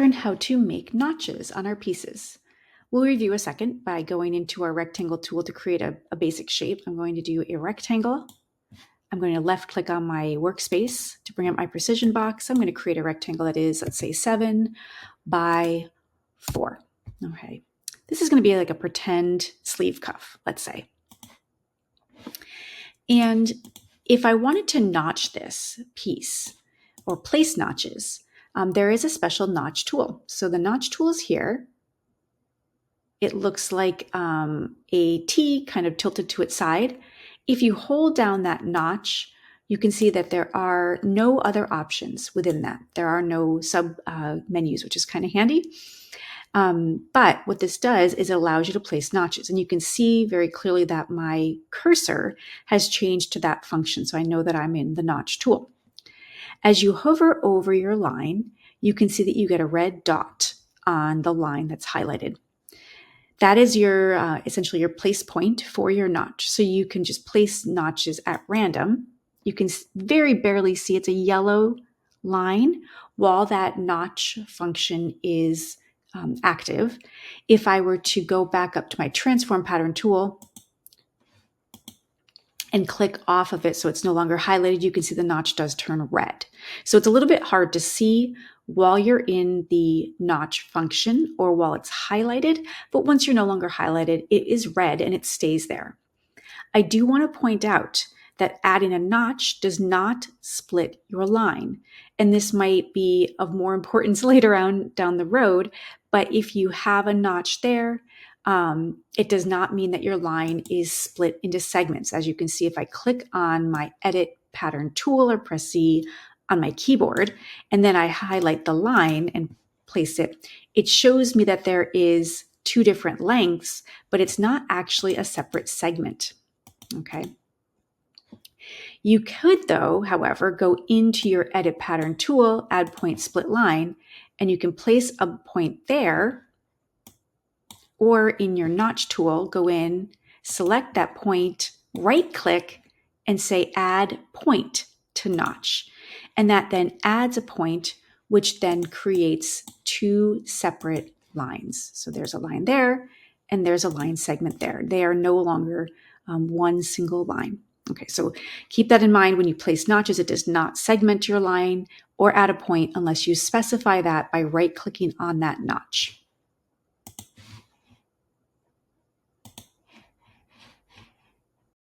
learn how to make notches on our pieces. We'll review a second by going into our rectangle tool to create a basic shape. I'm going to do a rectangle. I'm going to left click on my workspace to bring up my precision box. I'm going to create a rectangle that is, let's say, 7 by 4. Okay. This is going to be like a pretend sleeve cuff, let's say. And if I wanted to notch this piece or place notches, there is a special notch tool. So the notch tool is here. It looks like a T kind of tilted to its side. If you hold down that notch, you can see that there are no other options within that. There are no sub menus, which is kind of handy. But what this does is it allows you to place notches, and you can see very clearly that my cursor has changed to that function. So I know that I'm in the notch tool. As you hover over your line, you can see that you get a red dot on the line that's highlighted. That is your essentially your place point for your notch. So you can just place notches at random. You can very barely see it's a yellow line while that notch function is active. If I were to go back up to my transform pattern tool and click off of it so it's no longer highlighted, you can see the notch does turn red. So it's a little bit hard to see while you're in the notch function or while it's highlighted, but once you're no longer highlighted, it is red and it stays there. I do want to point out that adding a notch does not split your line. And this might be of more importance later on down the road, but if you have a notch there, it does not mean that your line is split into segments. As you can see, if I click on my edit pattern tool or press C on my keyboard, and then I highlight the line and place it, it shows me that there is 2 different lengths, but it's not actually a separate segment. Okay. You could, though, however, go into your edit pattern tool, add point split line, and you can place a point there, or in your notch tool, go in, select that point, right click, and say add point to notch. And that then adds a point, which then creates 2 separate lines. So there's a line there, and there's a line segment there. They are no longer one single line. Okay, so keep that in mind when you place notches. It does not segment your line or add a point unless you specify that by right-clicking on that notch.